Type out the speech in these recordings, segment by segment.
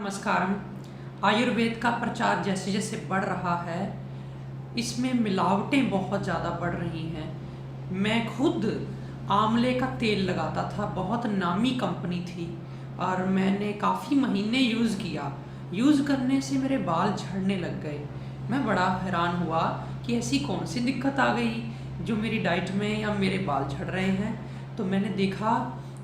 नमस्कारम। आयुर्वेद का प्रचार जैसे जैसे बढ़ रहा है, इसमें मिलावटें बहुत ज़्यादा बढ़ रही हैं। मैं खुद आंवले का तेल लगाता था, बहुत नामी कंपनी थी और मैंने काफ़ी महीने यूज़ किया। यूज़ करने से मेरे बाल झड़ने लग गए। मैं बड़ा हैरान हुआ कि ऐसी कौन सी दिक्कत आ गई जो मेरी डाइट में या मेरे बाल झड़ रहे हैं। तो मैंने देखा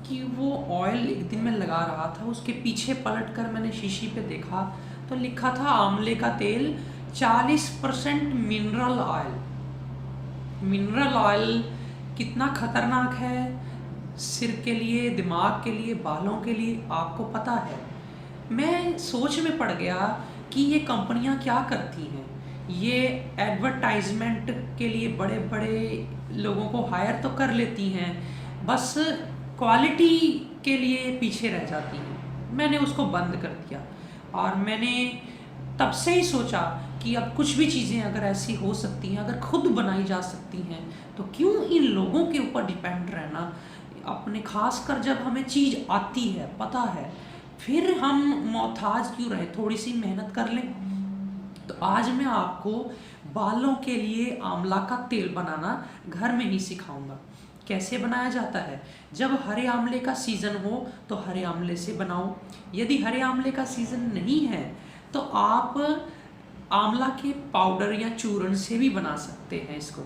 कि वो ऑयल एक दिन मैं लगा रहा था, उसके पीछे पलट कर मैंने शीशी पे देखा तो लिखा था आंवले का तेल 40% मिनरल ऑयल। मिनरल ऑयल कितना खतरनाक है सिर के लिए, दिमाग के लिए, बालों के लिए, आपको पता है। मैं सोच में पड़ गया कि ये कंपनियां क्या करती हैं। ये एडवर्टाइजमेंट के लिए बड़े बड़े लोगों को हायर तो कर लेती हैं, बस क्वालिटी के लिए पीछे रह जाती हैं। मैंने उसको बंद कर दिया और मैंने तब से ही सोचा कि अब कुछ भी चीज़ें अगर ऐसी हो सकती हैं, अगर खुद बनाई जा सकती हैं, तो क्यों इन लोगों के ऊपर डिपेंड रहना। अपने खास कर जब हमें चीज़ आती है, पता है, फिर हम मोहताज क्यों रहे, थोड़ी सी मेहनत कर लें। तो आज मैं आपको बालों के लिए आंवला का तेल बनाना घर में ही सिखाऊंगा। कैसे बनाया जाता है। जब हरे आंवले का सीज़न हो तो हरे आंवले से बनाओ। यदि हरे आंवले का सीज़न नहीं है तो आप आंवला के पाउडर या चूर्ण से भी बना सकते हैं। इसको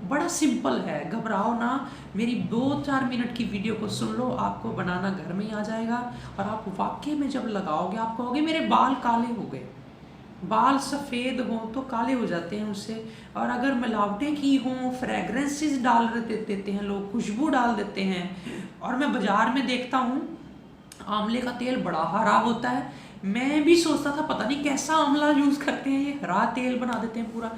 बड़ा सिंपल है, घबराओ ना। मेरी 2-4 मिनट की वीडियो को सुन लो, आपको बनाना घर में ही आ जाएगा। और आप वाकई में जब लगाओगे आप कहोगे मेरे बाल काले हो गए। बाल सफ़ेद हों तो काले हो जाते हैं उससे। और अगर मिलावटें की हों, फ्रेगरेंसेस डाल देते हैं लोग, खुशबू डाल देते हैं। और मैं बाज़ार में देखता हूँ आंवले का तेल बड़ा हरा होता है। मैं भी सोचता था पता नहीं कैसा आंवला यूज़ करते हैं, ये हरा तेल बना देते हैं पूरा।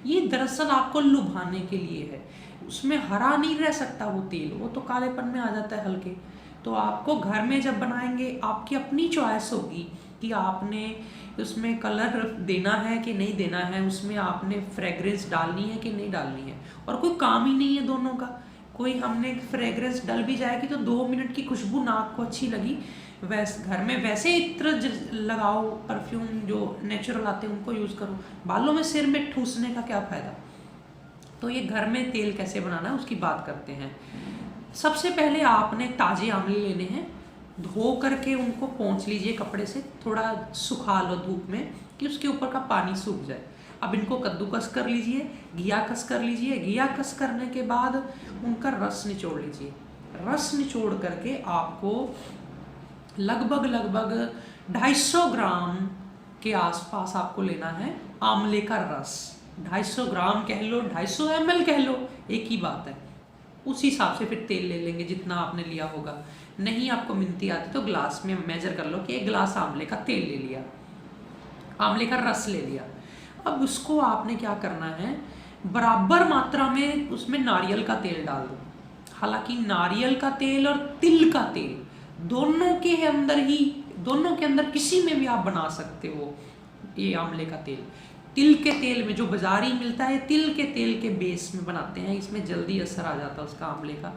ये दरअसल आपको लुभाने के लिए है। उसमें हरा नहीं रह सकता वो तेल, वो तो कालेपन में आ जाता है हल्के। तो आपको घर में जब बनाएंगे आपकी अपनी चॉइस होगी कि आपने उसमें कलर देना है कि नहीं देना है, उसमें आपने फ्रेगरेंस डालनी है कि नहीं डालनी है। और कोई काम ही नहीं है दोनों का। कोई हमने फ्रेगरेंस डल भी जाएगी तो 2 मिनट की खुशबू नाक को अच्छी लगी, घर में वैसे इत्र लगाओ, परफ्यूम जो नेचुरल आते हैं उनको यूज़ करो। बालों में सिर में ठूसने का क्या फ़ायदा। तो ये घर में तेल कैसे बनाना है उसकी बात करते हैं। सबसे पहले आपने ताज़े आंवले लेने हैं, धो करके उनको पोंछ लीजिए कपड़े से, थोड़ा सुखा लो धूप में कि उसके ऊपर का पानी सूख जाए। अब इनको कद्दूकस कर लीजिए, घिया कस कर लीजिए। घिया कस करने के बाद उनका रस निचोड़ लीजिए। रस निचोड़ करके आपको लगभग 250 ग्राम के आसपास आपको लेना है आंवले का रस। 250 ग्राम कह लो, 250 ml कह लो, एक ही बात है। उस हिसाब से फिर तेल ले लेंगे जितना आपने लिया होगा। नहीं आपको मिनती आती तो ग्लास में मेजर कर लो कि 1 गिलास आंवले का तेल ले लिया, आंवले का रस ले लिया। अब उसको आपने क्या करना है, बराबर मात्रा में उसमें नारियल का तेल डाल दो। हालांकि नारियल का तेल और तिल का तेल दोनों के अंदर किसी में भी आप बना सकते हो ये आंवले का तेल। तिल के तेल में जो बाजारी मिलता है, तिल के तेल के बेस में बनाते हैं, इसमें जल्दी असर आ जाता है उसका आंवले का।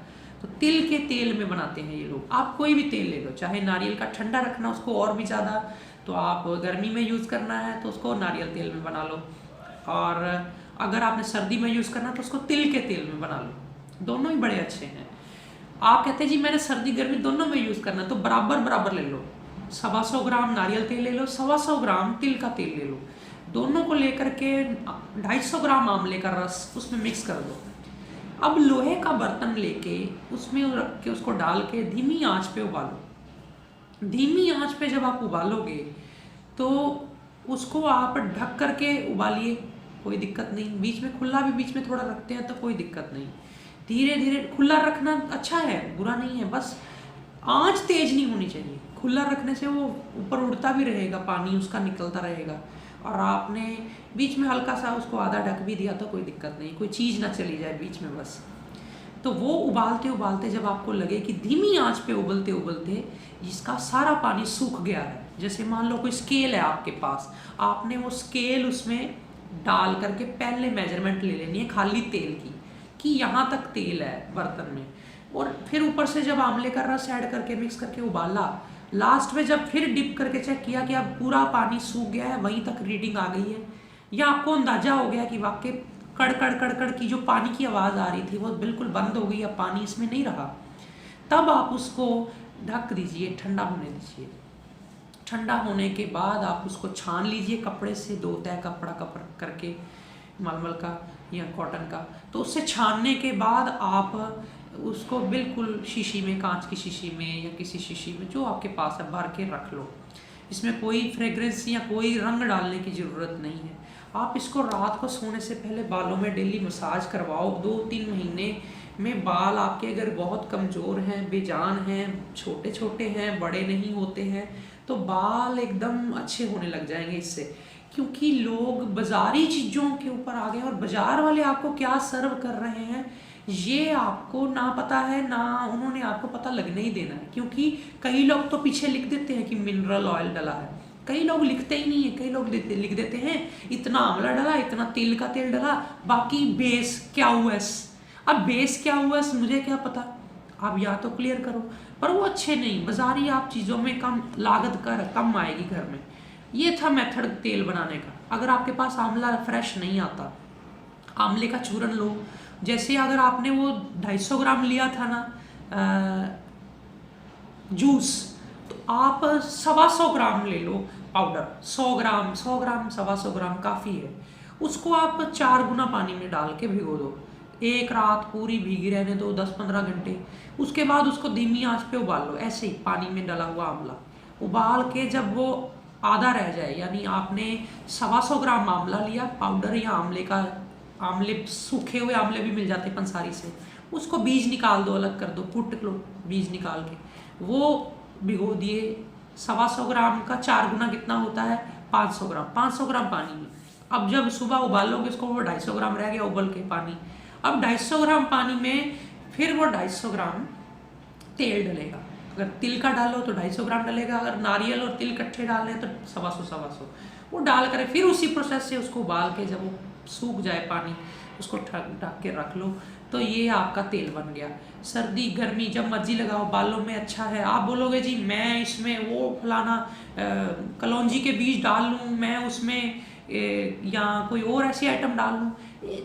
तो तिल के तेल में बनाते हैं ये लोग। आप कोई भी तेल ले लो, चाहे नारियल का ठंडा रखना उसको और भी ज़्यादा, तो आप गर्मी में यूज़ करना है तो उसको नारियल तेल में बना लो, और अगर आपने सर्दी में यूज़ करना तो उसको तिल के तेल में बना लो। दोनों ही बड़े अच्छे हैं। आप कहते हैं जी मैंने सर्दी गर्मी दोनों में यूज़ करना, तो बराबर बराबर ले लो। 125 ग्राम नारियल तेल ले लो, 125 ग्राम तिल का तेल ले लो। दोनों को लेकर के 250 ग्राम आंवले का रस उसमें मिक्स कर दो। अब लोहे का बर्तन लेके उसमें रख के उसको डाल के धीमी आंच पे उबालो। धीमी आंच पे जब आप उबालोगे तो उसको आप ढक करके उबालिए, कोई दिक्कत नहीं। बीच में खुला भी बीच में थोड़ा रखते हैं तो कोई दिक्कत नहीं। धीरे धीरे खुला रखना अच्छा है, बुरा नहीं है, बस आंच तेज नहीं होनी चाहिए। खुला रखने से वो ऊपर उड़ता भी रहेगा, पानी उसका निकलता रहेगा। और आपने बीच में हल्का सा उसको आधा ढक भी दिया तो कोई दिक्कत नहीं, कोई चीज़ ना चली जाए बीच में बस। तो वो उबालते उबालते जब आपको लगे कि धीमी आंच पे उबलते उबलते इसका सारा पानी सूख गया है, जैसे मान लो कोई स्केल है आपके पास, आपने वो स्केल उसमें डाल करके पहले मेजरमेंट ले लेनी है खाली तेल की, कि यहाँ तक तेल है बर्तन में। और फिर ऊपर से जब आंवले का रस ऐड करके मिक्स करके उबाला लास्ट में जब फिर डिप करके चेक किया कि अब पूरा पानी सूख गया है, वहीं तक रीडिंग आ गई है, या आपको अंदाजा हो गया कि वाकई कड़ कड़ कड़ कड़ की जो पानी की आवाज़ आ रही थी वो बिल्कुल बंद हो गई, अब पानी इसमें नहीं रहा, तब आप उसको ढक दीजिए, ठंडा होने दीजिए। ठंडा होने के बाद आप उसको छान लीजिए कपड़े से, 2 तह कपड़ा करके, मलमल का या कॉटन का। तो उससे छानने के बाद आप उसको बिल्कुल शीशी में, कांच की शीशी में या किसी शीशी में जो आपके पास है, भर के रख लो। इसमें कोई फ्रेग्रेंस या कोई रंग डालने की ज़रूरत नहीं है। आप इसको रात को सोने से पहले बालों में डेली मसाज करवाओ। 2-3 महीने में बाल आपके अगर बहुत कमज़ोर हैं, बेजान हैं, छोटे छोटे हैं, बड़े नहीं होते हैं, तो बाल एकदम अच्छे होने लग जाएंगे इससे। क्योंकि लोग बाज़ारी चीज़ों के ऊपर आ गए और बाज़ार वाले आपको क्या सर्व कर रहे हैं ये आपको ना पता है, ना उन्होंने आपको पता लगने ही देना है। क्योंकि कई लोग तो पीछे लिख देते हैं कि मिनरल ऑयल डला है, कई लोग लिखते ही नहीं है, कई लोग लिख देते हैं इतना आंवला डला, इतना तिल का तेल डला, बाकी बेस क्या हुआ। अब बेस क्या हुआ मुझे क्या पता, आप या तो क्लियर करो। पर वो अच्छे नहीं, बाजारी आप चीज़ों में कम लागत कम आएगी घर में। ये था मेथड तेल बनाने का। अगर आपके पास आंवला फ्रेश नहीं आता, आंवले का चूरन लो। जैसे अगर आपने वो 250 ग्राम लिया था ना जूस, तो आप 125 ग्राम ले लो पाउडर। 100 ग्राम 125 ग्राम काफ़ी है। उसको आप 4 गुना पानी में डाल के भिगो दो, एक रात पूरी भीगी रहने दो, 10-15 घंटे। उसके बाद उसको धीमी आंच पे उबाल लो, ऐसे ही पानी में डला हुआ आंवला उबाल के जब वो आधा रह जाए, यानी आपने 125 ग्राम आंवला लिया पाउडर, या आंवले सूखे हुए आंवले भी मिल जाते पंसारी से, उसको बीज निकाल दो, अलग कर दो, कूट लो बीज निकाल के, वो भिगो दिए। 125 ग्राम का 4 गुना कितना होता है, 500 ग्राम पानी में। अब जब सुबह उबालोगे उसको, वो 250 ग्राम रह गया उबल के पानी। अब 250 ग्राम पानी में फिर वो 250 ग्राम तेल डलेगा। अगर तिल का डालो तो 250 ग्राम डलेगा, अगर नारियल और तिल इकट्ठे डाल रहे हैं तो 125 वो डाल कर फिर उसी प्रोसेस से उसको उबाल के जब वो सूख जाए पानी, उसको ढक के रख लो, तो ये आपका तेल बन गया। सर्दी गर्मी जब मर्जी लगाओ, बालों में अच्छा है। आप बोलोगे जी मैं इसमें वो फलाना कलौंजी के बीज डाल लूँ, मैं उसमें या कोई और ऐसी आइटम डाल लूँ,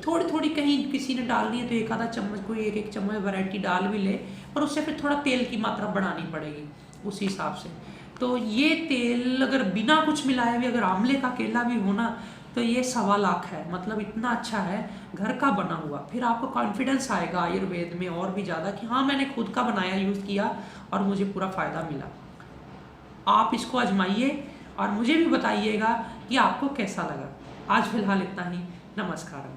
थोड़ी थोड़ी कहीं किसी ने डालनी है तो एक आधा चम्मच, कोई एक चम्मच वैरायटी डाल भी ले, पर उससे फिर थोड़ा तेल की मात्रा बढ़ानी पड़ेगी उसी हिसाब से। तो ये तेल अगर बिना कुछ मिलाए भी, अगर आंवले का केला भी होना, तो ये 1.25 लाख है। मतलब इतना अच्छा है घर का बना हुआ। फिर आपको कॉन्फिडेंस आएगा आयुर्वेद में और भी ज़्यादा कि हाँ मैंने खुद का बनाया, यूज़ किया और मुझे पूरा फ़ायदा मिला। आप इसको आजमाइए और मुझे भी बताइएगा कि आपको कैसा लगा। आज फिलहाल इतना ही। नमस्कार।